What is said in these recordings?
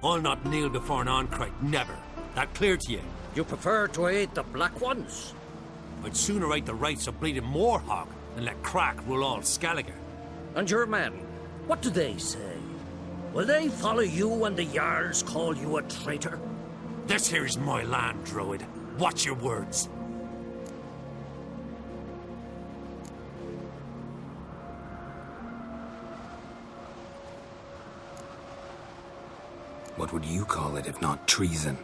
I'll not kneel before an Oncrite, never. That clear to you? You prefer to aid the Black Ones? I'd sooner aid the rights of bleeding Moorhog than let Crack rule all Skellige. And your men, what do they say? Will they follow you when the Jarls call you a traitor? This here's my land, Druid. Watch your words. What would you call it if not treason?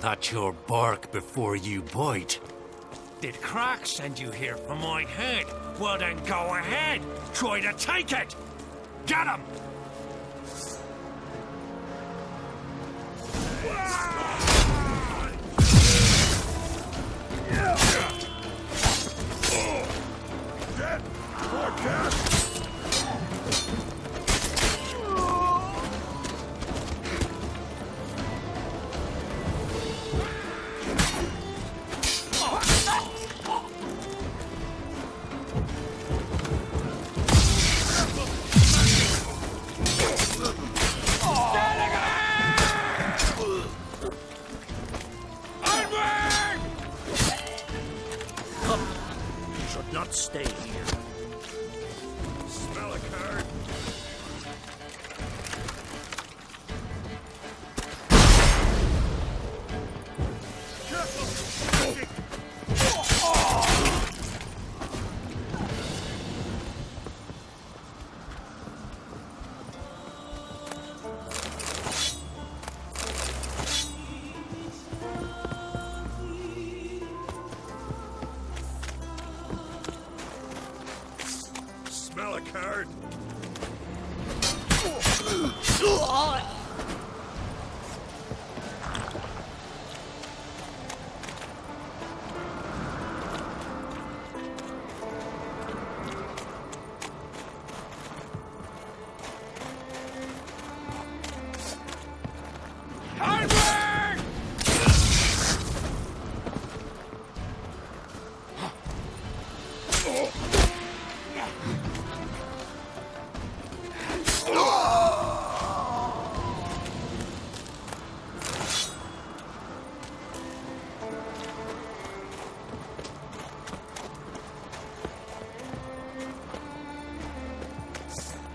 That's your bark before you bite. Did Crack send you here for my head? Well then go ahead! Try to take it! Get him! Not stay here. Smell a card. Smell a card.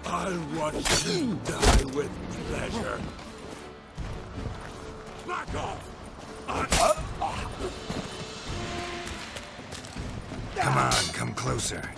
I'll watch you die with pleasure. Back off! Come on, come closer.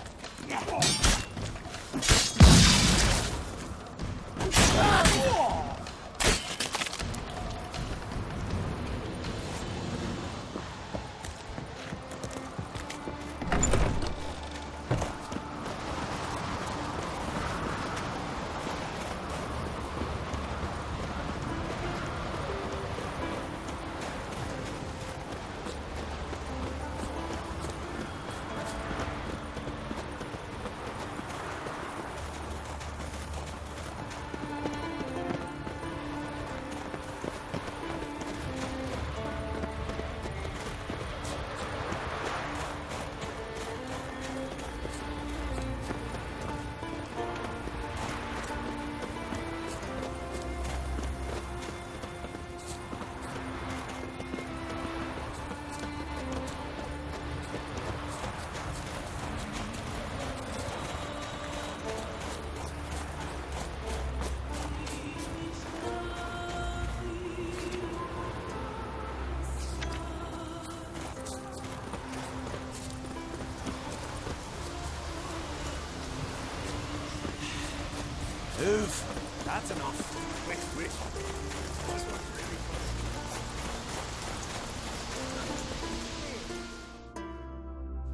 Move. That's enough. Wait, wait.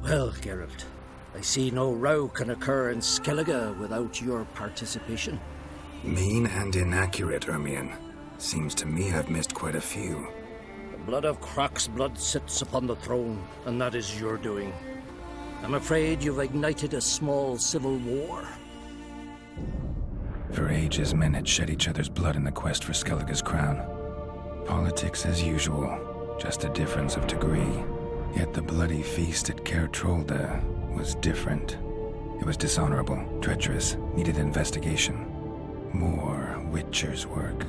Well, Geralt, I see no row can occur in Skellige without your participation. Mean and inaccurate, Ermion. Seems to me I've missed quite a few. The blood of Croc's blood sits upon the throne, and that is your doing. I'm afraid you've ignited a small civil war. For ages, men had shed each other's blood in the quest for Skellige's crown. Politics as usual, just a difference of degree. Yet the bloody feast at Caer Trolda was different. It was dishonorable, treacherous, needed investigation. More Witcher's work.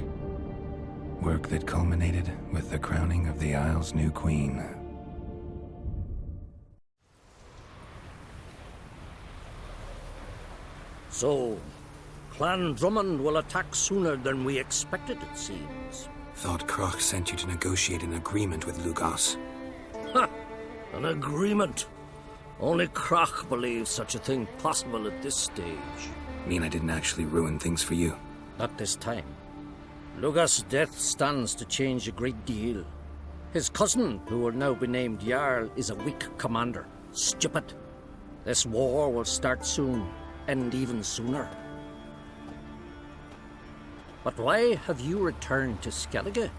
Work that culminated with the crowning of the Isle's new queen. So, Clan Drummond will attack sooner than we expected, it seems. Thought Kroch sent you to negotiate an agreement with Lugos. Ha! An agreement? Only Kroch believes such a thing possible at this stage. Mean I didn't actually ruin things for you? Not this time. Lugos' death stands to change a great deal. His cousin, who will now be named Jarl, is a weak commander. Stupid. This war will start soon, end even sooner. But why have you returned to Skellige?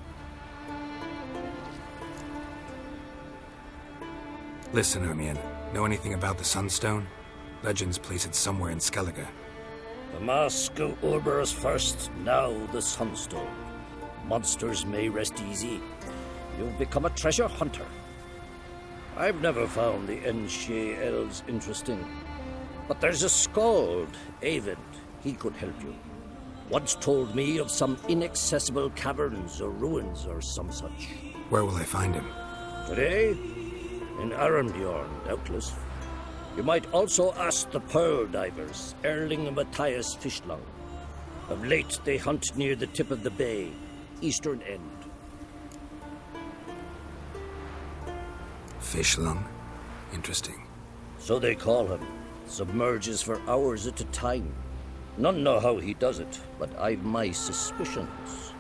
Listen, Ermion. Know anything about the Sunstone? Legends place it somewhere in Skellige. The mask of Urberus first, now the Sunstone. Monsters may rest easy. You've become a treasure hunter. I've never found the Enshe elves interesting. But there's a skald, Avid. He could help you. Once told me of some inaccessible caverns or ruins or some such. Where will I find him? Today? In Aramdjorn, doubtless. You might also ask the pearl divers, Erling and Matthias Fishlung. Of late, they hunt near the tip of the bay, eastern end. Fishlung? Interesting. So they call him. Submerges for hours at a time. None know how he does it, but I've my suspicions.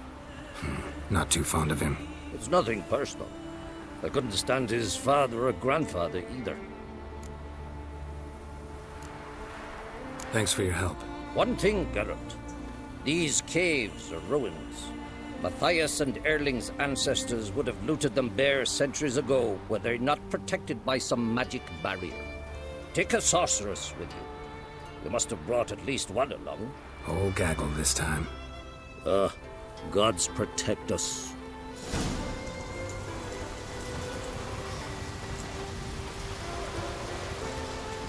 Not too fond of him. It's nothing personal. I couldn't stand his father or grandfather either. Thanks for your help. One thing, Geralt. These caves are ruins. Matthias and Erling's ancestors would have looted them bare centuries ago were they not protected by some magic barrier. Take a sorceress with you. You must have brought at least one along. Whole gaggle this time. Gods protect us.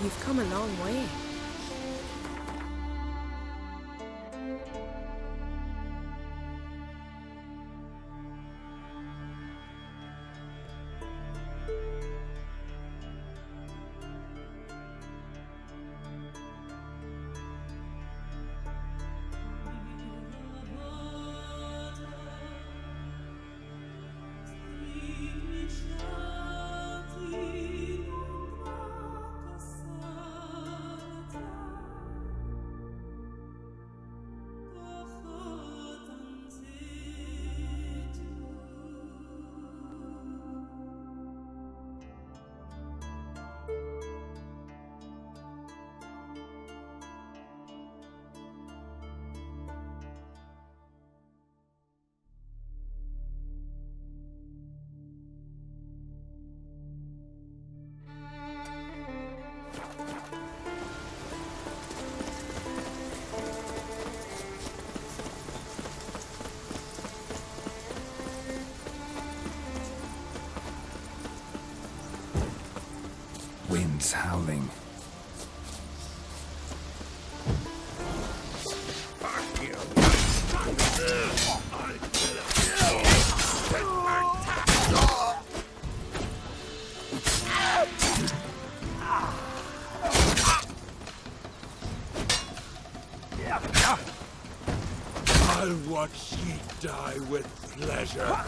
You've come a long way. Winds howling. I'll watch ye die with pleasure.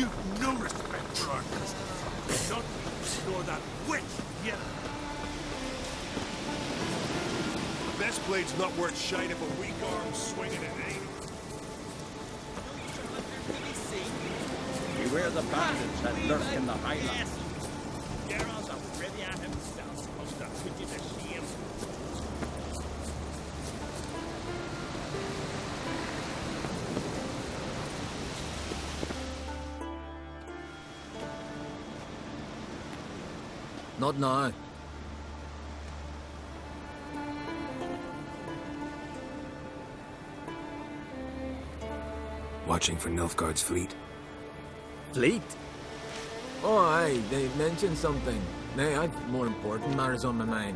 You've no respect for our custom. Not nor that witch, yeah. The best blade's not worth shite if a weak arm swinging it ain't. Beware the bandits that lurk in the highlands. Geralt of Rivia himself must have put you to shame. Not now. Watching for Nilfgaard's fleet. Fleet? Oh, aye, they mentioned something. Nay, I've more important matters on my mind.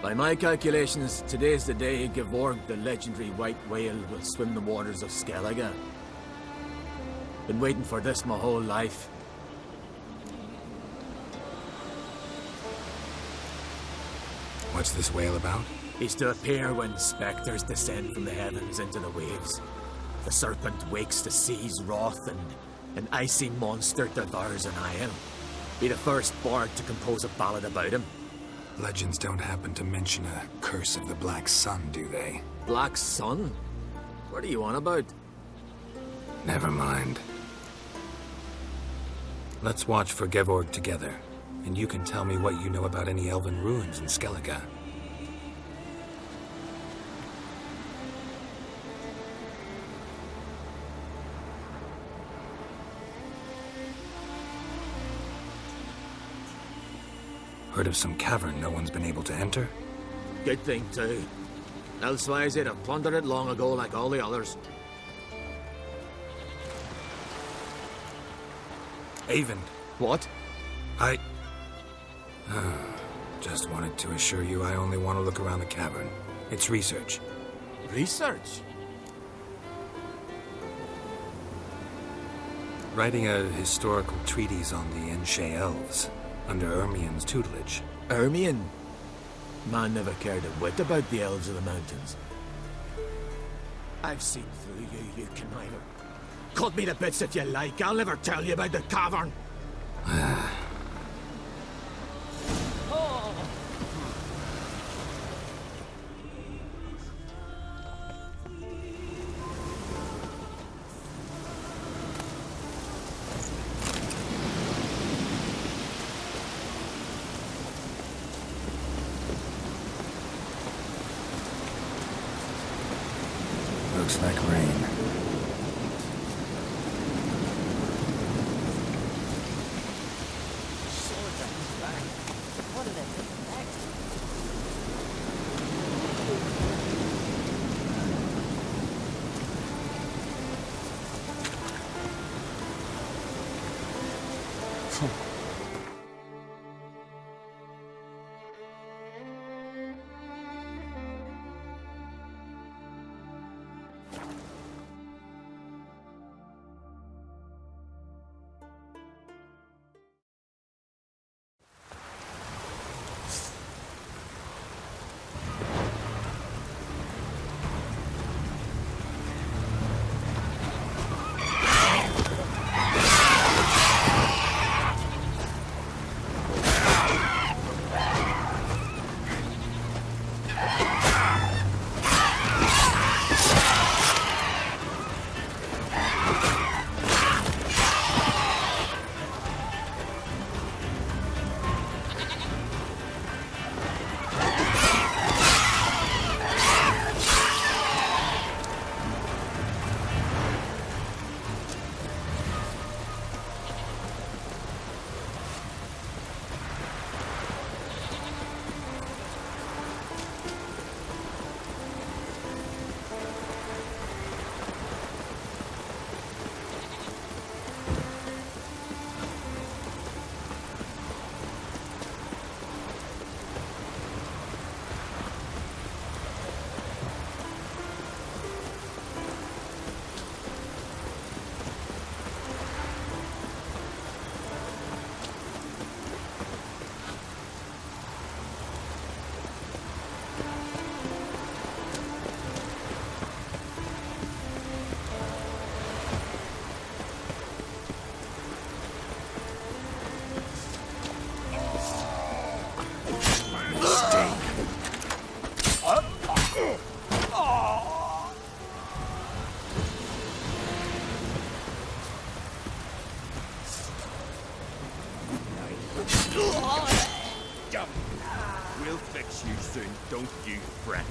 By my calculations, today's the day Gevorg, the legendary white whale, will swim the waters of Skellige. Been waiting for this my whole life. What's this whale about? He's to appear when spectres descend from the heavens into the waves. The serpent wakes the sea's wrath, and an icy monster devours an isle. Be the first bard to compose a ballad about him. Legends don't happen to mention a curse of the Black Sun, do they? Black Sun? What are you on about? Never mind. Let's watch for Gevorg together, and you can tell me what you know about any elven ruins in Skellige. Heard of some cavern no one's been able to enter? Good thing, too. Elsewise, they'd have plundered it long ago like all the others. Avon. What? I... Just wanted to assure you I only want to look around the cavern. It's research. Research? Writing a historical treatise on the Enshe elves, under Ermien's tutelage. Ermien? Man never cared a whit about the elves of the mountains. I've seen through you, you conniver. Cut me to bits if you like, I'll never tell you about the cavern. Looks like rain. Jump! We'll fix you soon, don't you fret.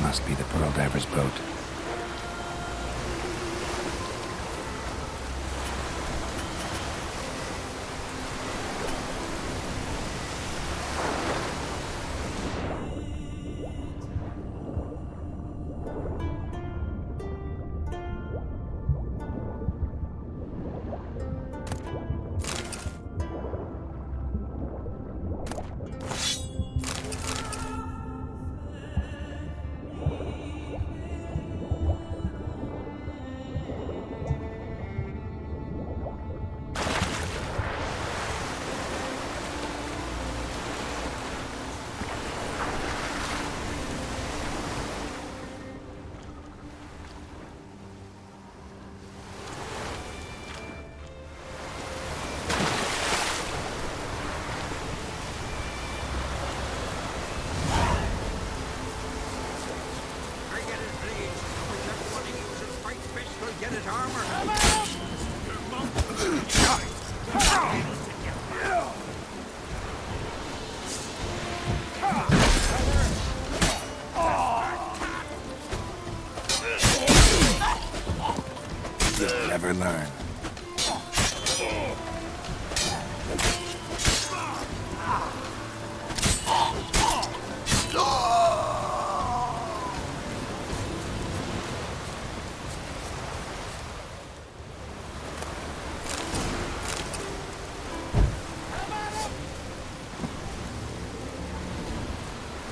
Must be the Pearl Diver's boat. Get his armor! You'll never learn.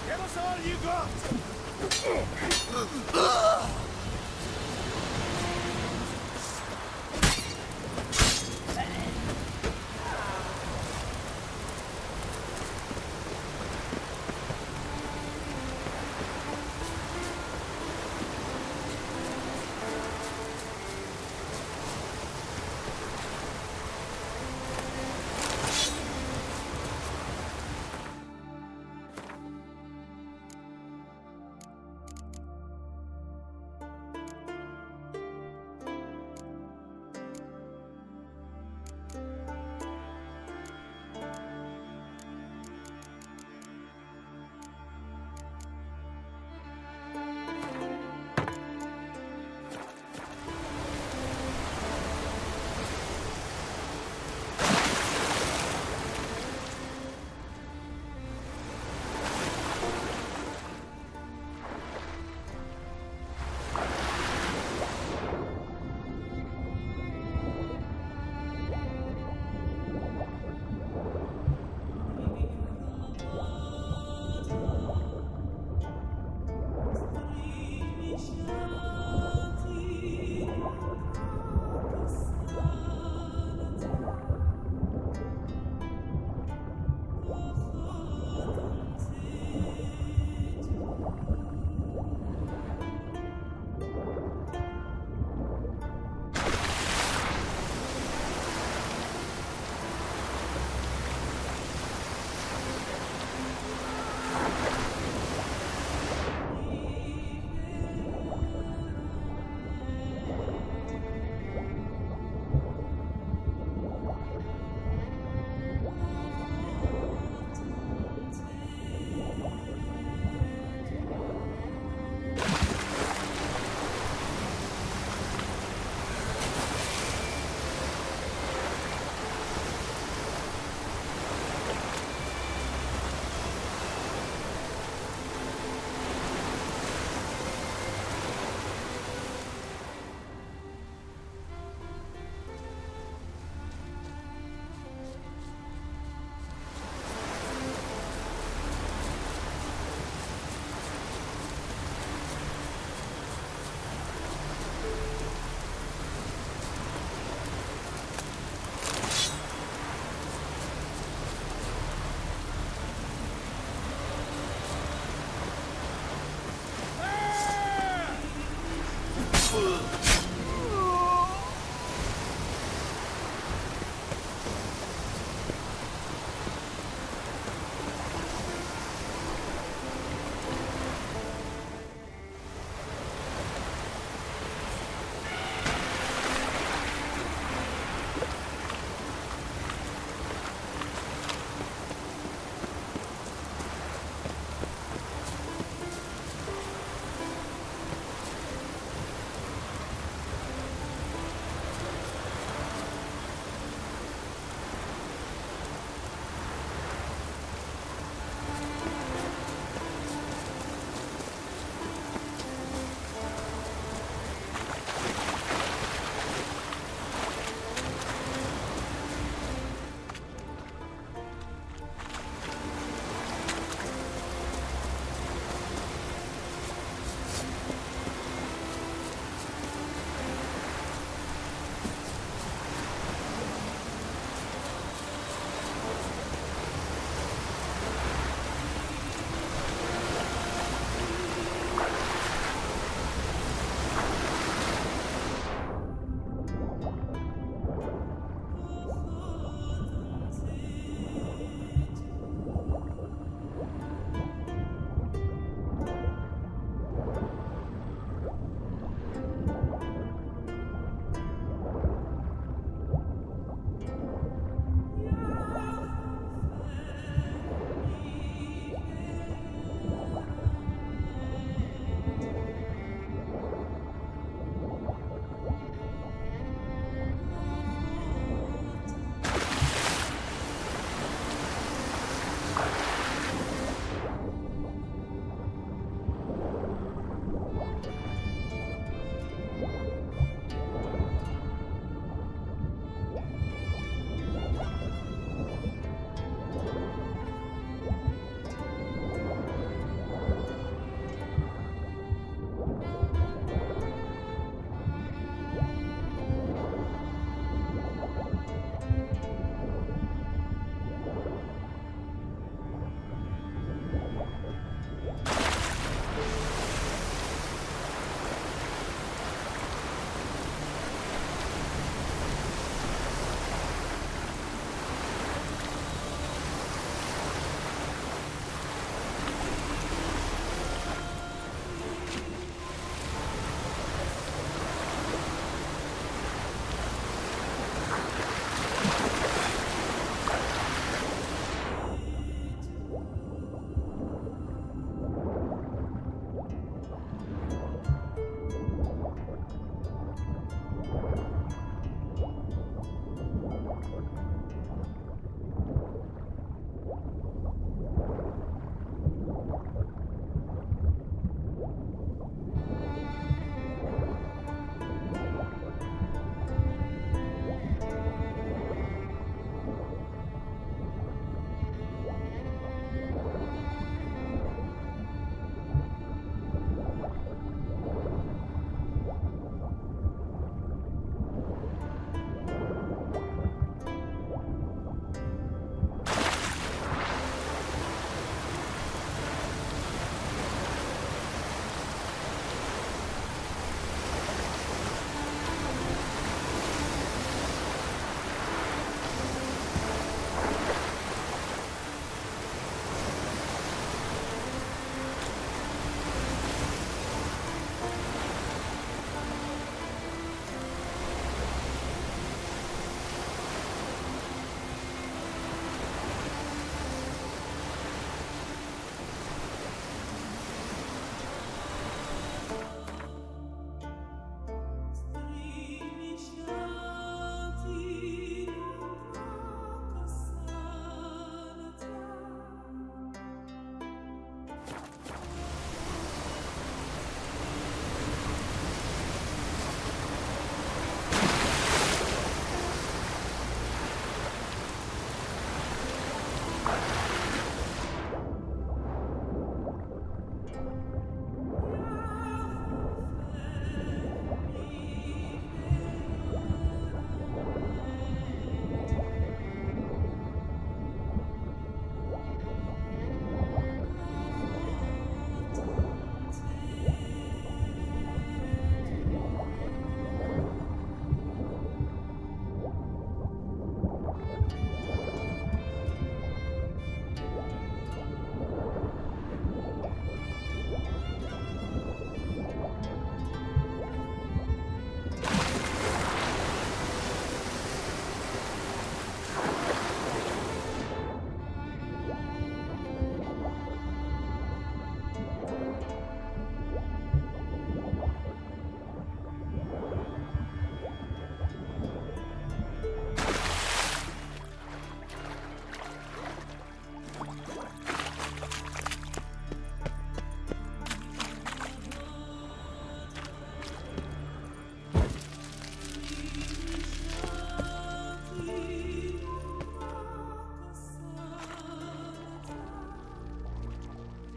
Give us all you got!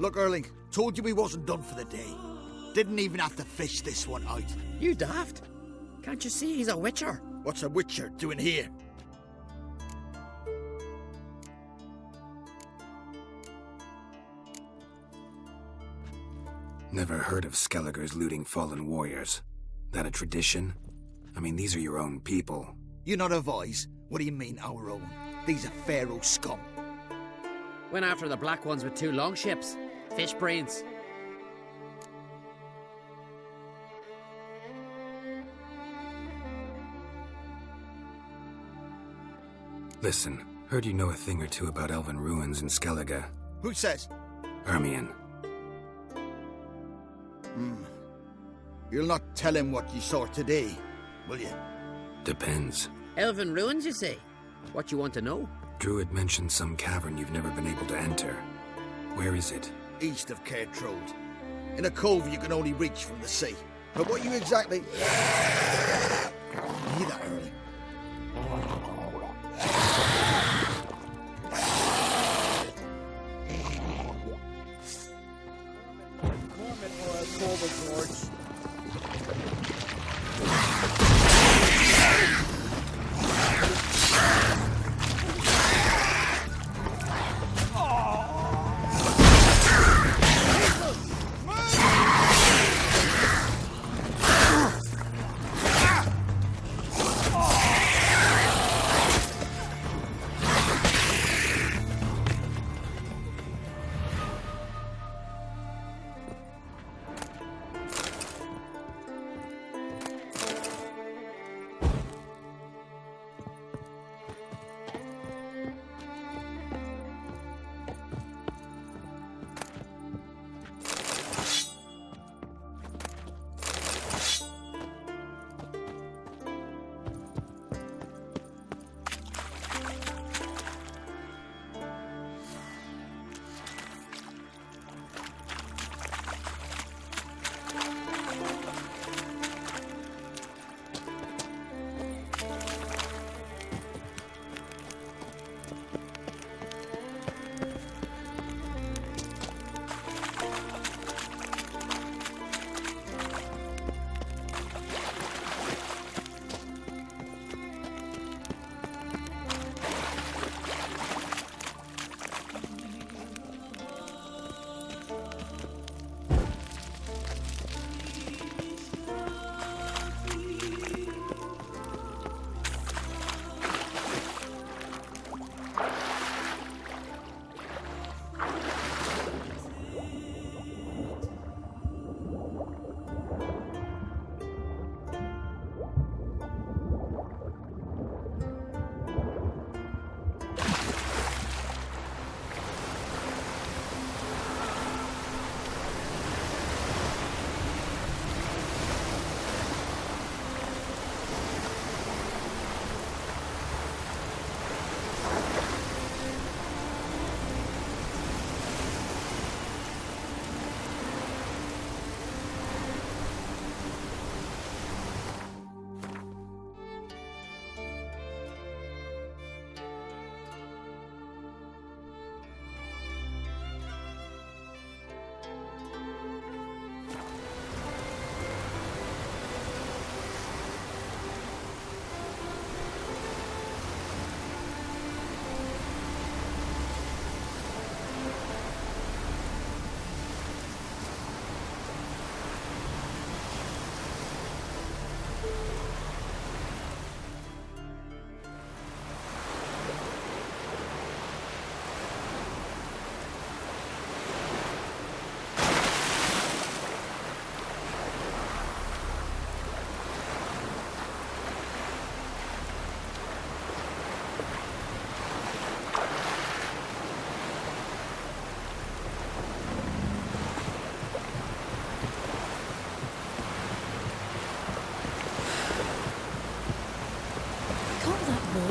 Look, Erling, told you we wasn't done for the day. Didn't even have to fish this one out. You daft? Can't you see he's a witcher? What's a witcher doing here? Never heard of Skelligers looting fallen warriors. That a tradition? I mean, these are your own people. You not advise? What do you mean, our own? These are Pharaoh scum. Went after the black ones with 2 longships. Fish brains. Listen, heard you know a thing or two about elven ruins in Skellige. Who says? Hermione. You'll not tell him what you saw today, will you? Depends. Elven ruins, you say? What you want to know? Druid mentioned some cavern you've never been able to enter. Where is it? East of Cairtrode. In a cove you can only reach from the sea. But what you exactly... Hear that, Erling?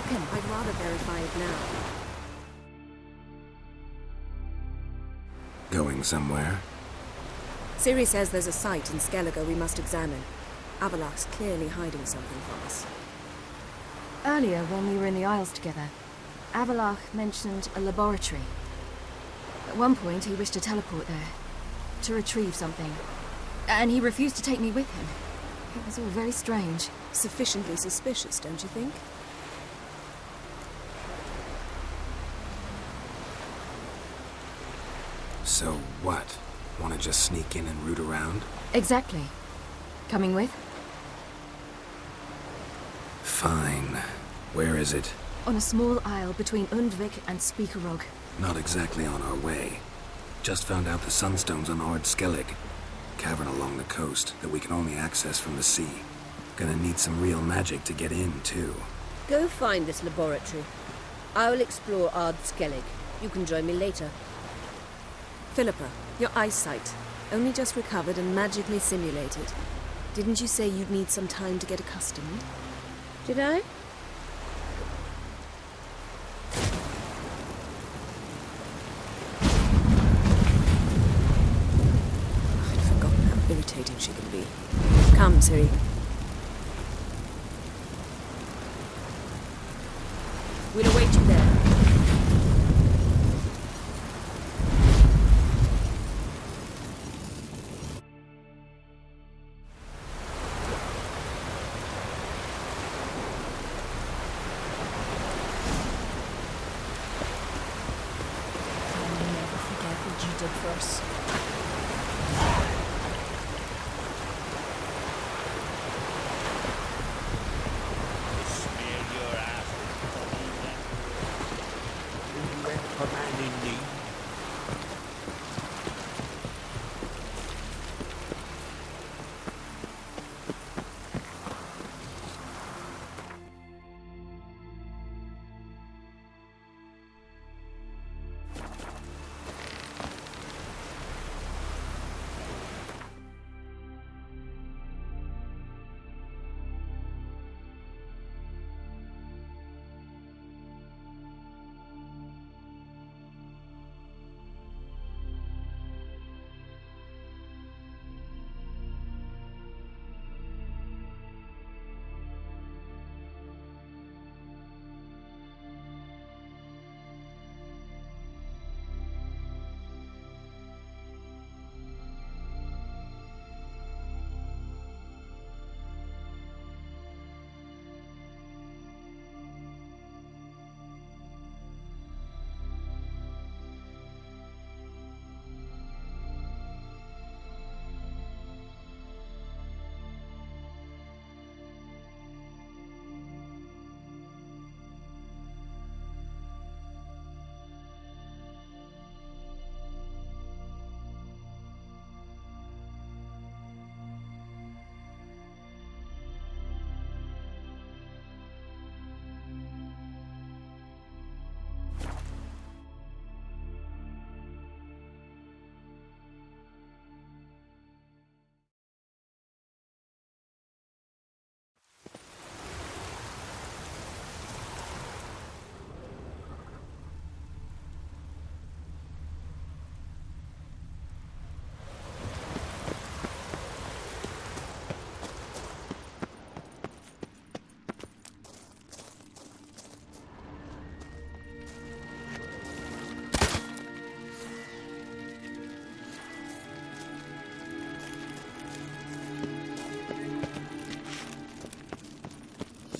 I'd rather verify it now. Going somewhere? Ciri says there's a site in Skellige we must examine. Avalok's clearly hiding something from us. Earlier, when we were in the Isles together, Avalok mentioned a laboratory. At one point, he wished to teleport there, to retrieve something. And he refused to take me with him. It was all very strange. Sufficiently suspicious, don't you think? So what? Want to just sneak in and root around? Exactly. Coming with? Fine. Where is it? On a small isle between Undvik and Speakerog. Not exactly on our way. Just found out the sunstone's on Ard Skellig. Cavern along the coast that we can only access from the sea. Gonna need some real magic to get in, too. Go find this laboratory. I'll explore Ard Skellig. You can join me later. Philippa, your eyesight. Only just recovered and magically simulated. Didn't you say you'd need some time to get accustomed? Did I? I'd forgotten how irritating she can be. Come, Ciri. We'll await you there.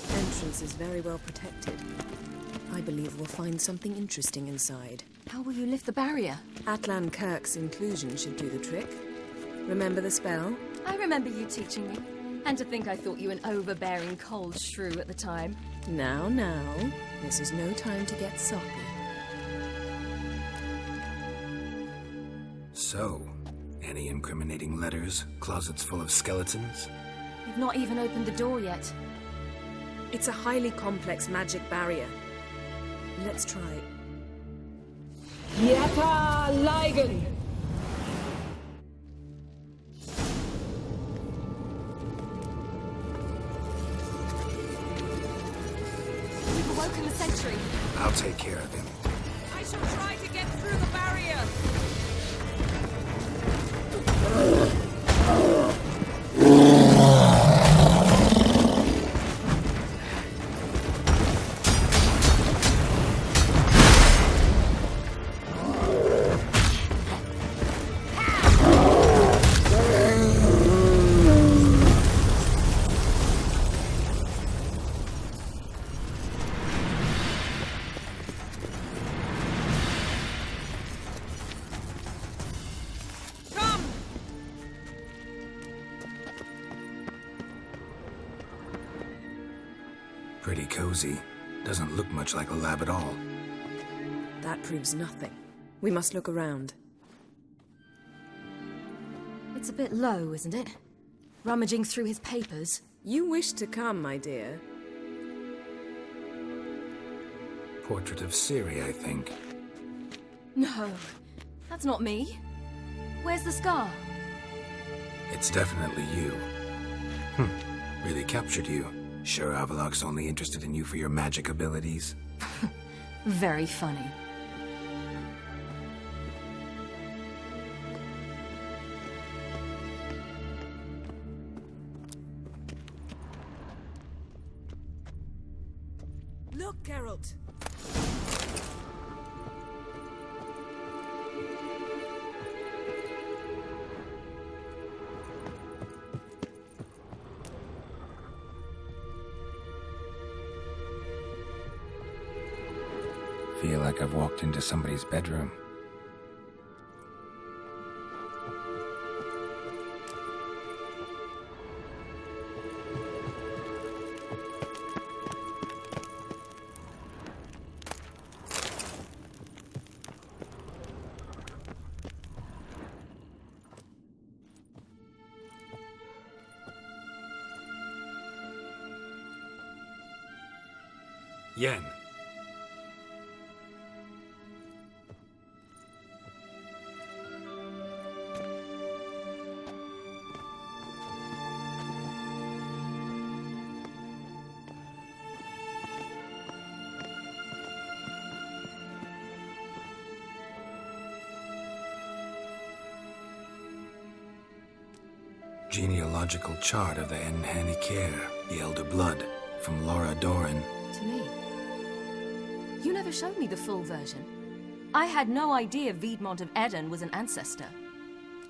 Entrance is very well protected. I believe we'll find something interesting inside. How will you lift the barrier? Atlan Kirk's inclusion should do the trick. Remember the spell? I remember you teaching me. And to think I thought you an overbearing cold shrew at the time. Now, this is no time to get soppy. So, any incriminating letters? Closets full of skeletons? You've not even opened the door yet. It's a highly complex magic barrier. Let's try. Yata Ligen! We've awoken the sentry. I'll take care of him. I shall try to get through the barrier! Pretty cozy. Doesn't look much like a lab at all. That proves nothing. We must look around. It's a bit low, isn't it? Rummaging through his papers. You wish to come, my dear. Portrait of Ciri, I think. No, that's not me. Where's the scar? It's definitely you. Really captured you. Sure Avalok's only interested in you for your magic abilities? Very funny. Look, Geralt! Feel like I've walked into somebody's bedroom. Yen. Genealogical chart of the Enhanikir, the Elder Blood, from Laura Doran. To me. You never showed me the full version. I had no idea Viedmont of Eden was an ancestor.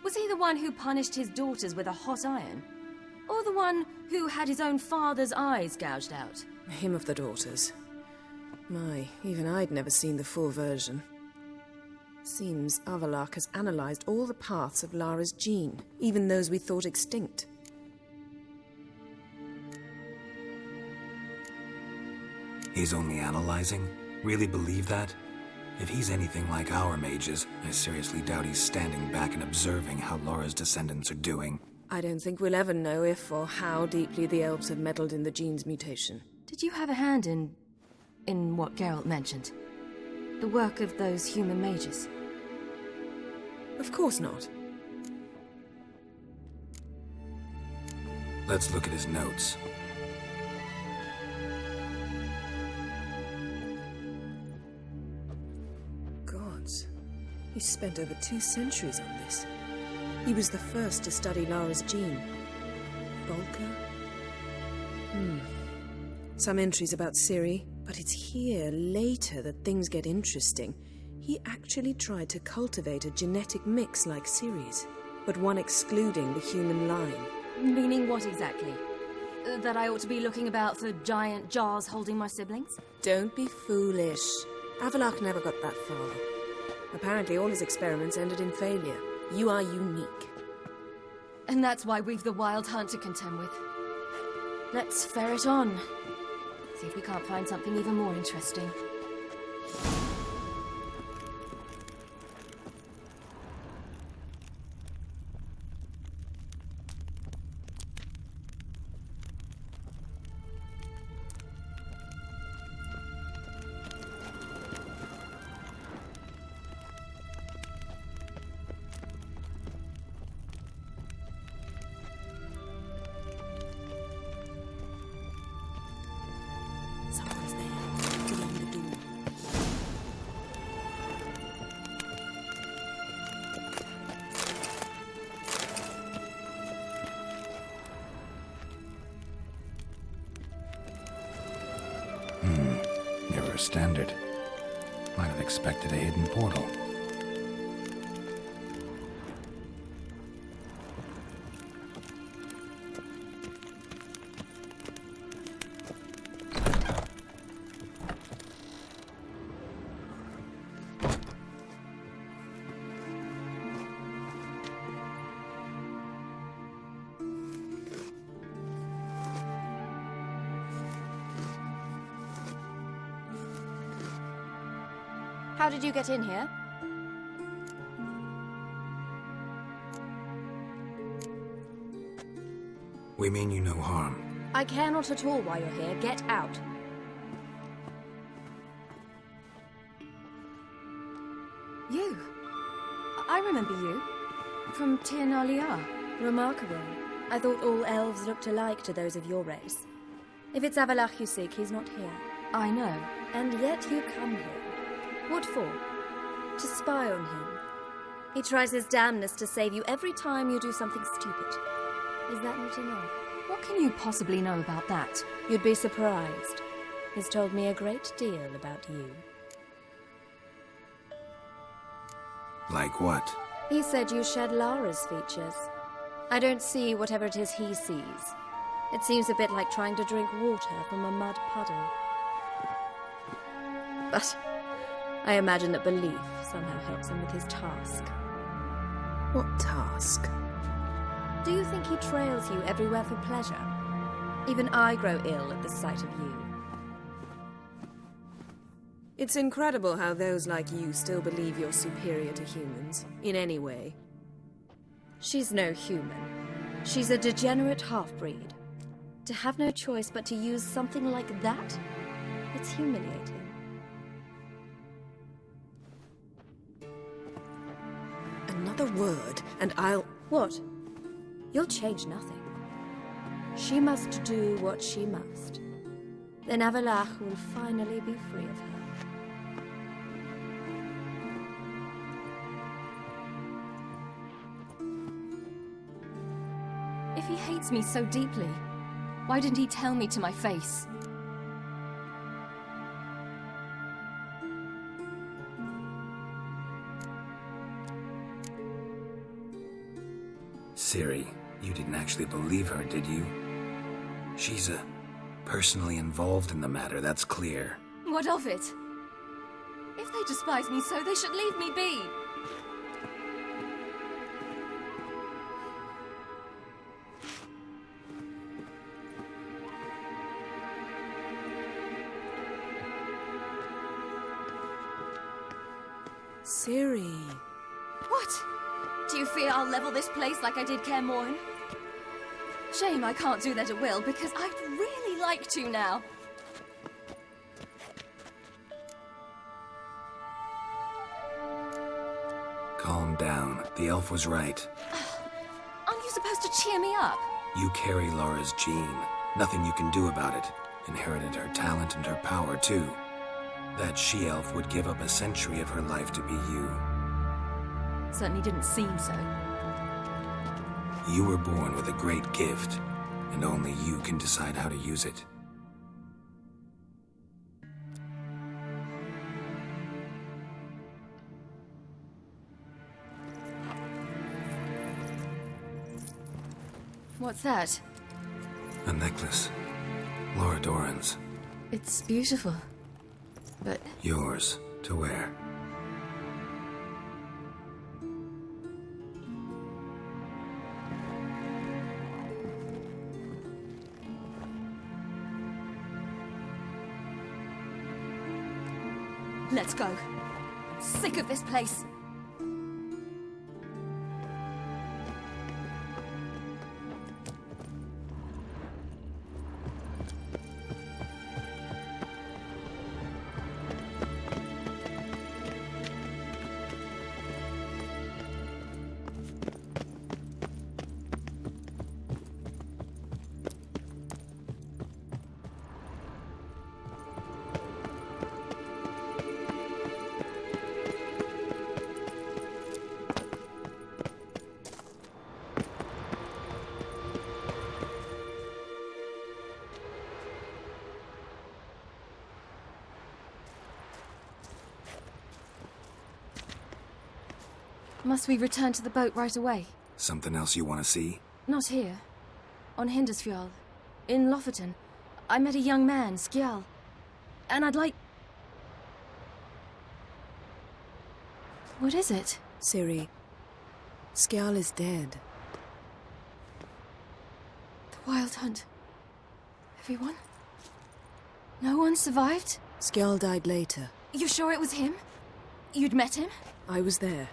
Was he the one who punished his daughters with a hot iron? Or the one who had his own father's eyes gouged out? Him of the daughters. My, even I'd never seen the full version. Seems Avalok has analyzed all the paths of Lara's gene, even those we thought extinct. He's only analyzing? Really believe that? If he's anything like our mages, I seriously doubt he's standing back and observing how Laura's descendants are doing. I don't think we'll ever know if or how deeply the elves have meddled in the gene's mutation. Did you have a hand in what Geralt mentioned? The work of those human mages? Of course not. Let's look at his notes. Gods. He spent over 2 centuries on this. He was the first to study Lara's gene. Volker? Some entries about Ciri, but it's here, later, that things get interesting. He actually tried to cultivate a genetic mix like Ciri's, but one excluding the human line. Meaning what exactly? That I ought to be looking about for giant jars holding my siblings? Don't be foolish. Avalok never got that far. Apparently all his experiments ended in failure. You are unique. And that's why we've the Wild Hunt to contend with. Let's ferret on. See if we can't find something even more interesting. Someone's there, beyond the door. Never a standard. Might have expected a hidden portal. How did you get in here? We mean you no harm. I care not at all why you're here. Get out. You. I remember you. From Tir Nalia. Remarkable. I thought all elves looked alike to those of your race. If it's Avalach you seek, he's not here. I know. And yet you come here. What for? To spy on him. He tries his damnedest to save you every time you do something stupid. Is that not enough? What can you possibly know about that? You'd be surprised. He's told me a great deal about you. Like what? He said you shared Lara's features. I don't see whatever it is he sees. It seems a bit like trying to drink water from a mud puddle. But I imagine that belief somehow helps him with his task. What task? Do you think he trails you everywhere for pleasure? Even I grow ill at the sight of you. It's incredible how those like you still believe you're superior to humans, in any way. She's no human. She's a degenerate half-breed. To have no choice but to use something like that? It's humiliating. Another word, and I'll... What? You'll change nothing. She must do what she must. Then Avalach will finally be free of her. If he hates me so deeply, why didn't he tell me to my face? Ciri, you didn't actually believe her, did you? She's personally involved in the matter, that's clear. What of it? If they despise me so, they should leave me be. Ciri. What? Do you fear I'll level this place like I did Kaer Morhen? Shame I can't do that at will, because I'd really like to now. Calm down. The elf was right. Aren't you supposed to cheer me up? You carry Lara's gene. Nothing you can do about it. Inherited her talent and her power, too. That she-elf would give up a century of her life to be you. Certainly didn't seem so. You were born with a great gift, and only you can decide how to use it. What's that? A necklace. Laura Doran's. It's beautiful, but... Yours, to wear. Let's go. Sick of this place. Must we return to the boat right away? Something else you want to see? Not here. On Hindersfjall. In Lofoten. I met a young man, Skjal. And I'd like... What is it? Ciri, Skjal is dead. The Wild Hunt. Everyone? No one survived? Skjal died later. You sure it was him? You'd met him? I was there.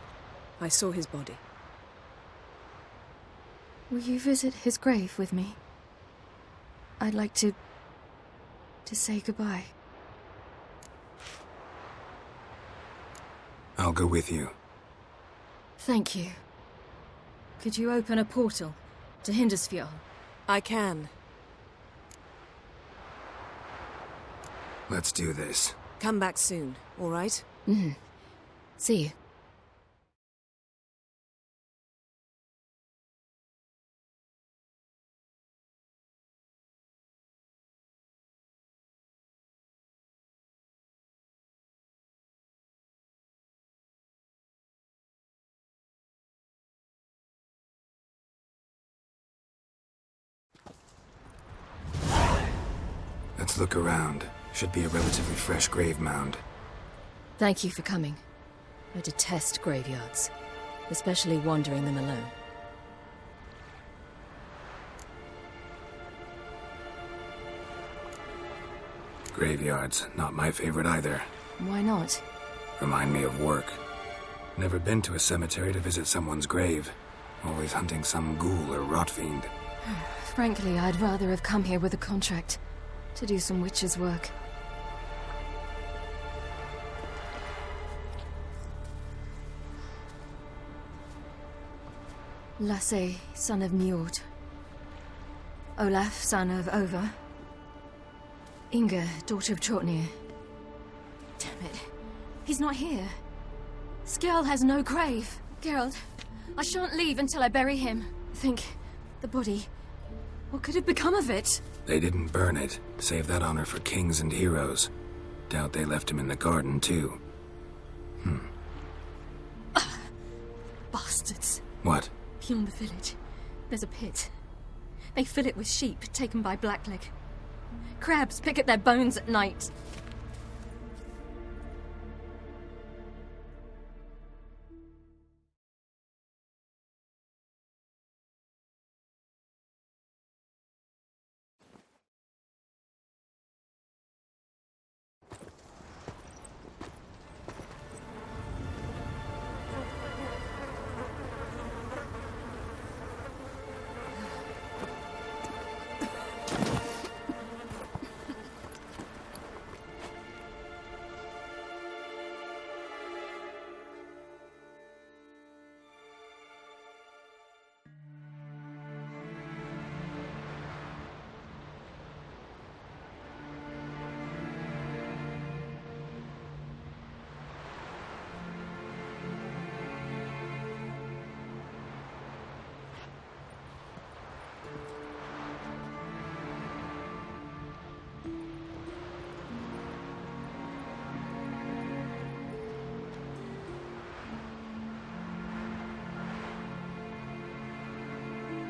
I saw his body. Will you visit his grave with me? I'd like to say goodbye. I'll go with you. Thank you. Could you open a portal to Hindusfjord? I can. Let's do this. Come back soon, all right? Mm-hmm. See you. Let's look around. Should be a relatively fresh grave mound. Thank you for coming. I detest graveyards, especially wandering them alone. Graveyards, not my favorite either. Why not? Remind me of work. Never been to a cemetery to visit someone's grave. Always hunting some ghoul or rot fiend. Frankly, I'd rather have come here with a contract to do some witch's work. Lasse, son of Njord. Olaf, son of Over. Inga, daughter of Trotnir. Damn it. He's not here. Skjall has no grave. Geralt, I shan't leave until I bury him. Think, the body. What could have become of it? They didn't burn it. Save that honor for kings and heroes. Doubt they left him in the garden, too. Bastards. What? Beyond the village, there's a pit. They fill it with sheep taken by Blackleg. Crabs pick at their bones at night.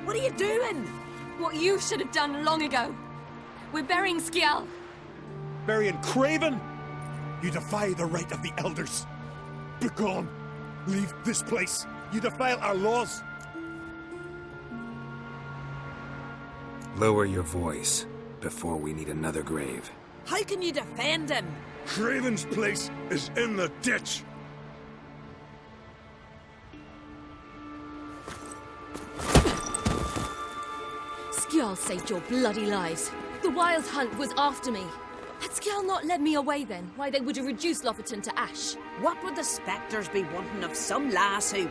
What are you doing? What you should have done long ago. We're burying Skjall. Burying Craven? You defy the right of the elders. Begone. Leave this place. You defile our laws. Lower your voice before we need another grave. How can you defend him? Craven's place is in the ditch. Skjall saved your bloody lives. The Wild Hunt was after me. Had Skjall not led me away then, why they would have reduced Lofoten to ash. What would the spectres be wanting of some lass who...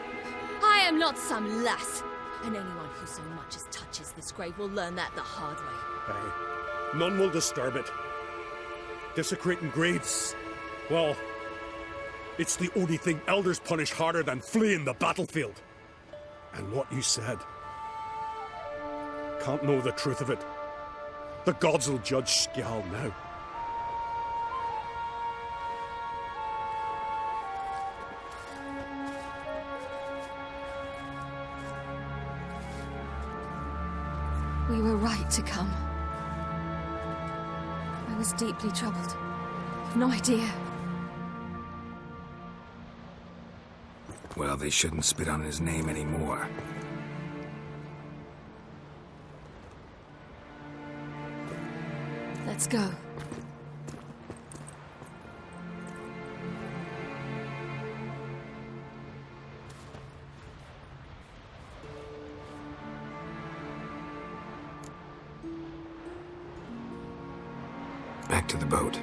I am not some lass. And anyone who so much as touches this grave will learn that the hard way. Aye. None will disturb it. Desecrating graves. Well, it's the only thing elders punish harder than fleeing the battlefield. And what you said. Can't know the truth of it. The gods will judge Skjall now. We were right to come. I was deeply troubled. You've no idea. Well, they shouldn't spit on his name anymore. Let's go. Back to the boat.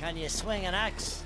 Can you swing an axe?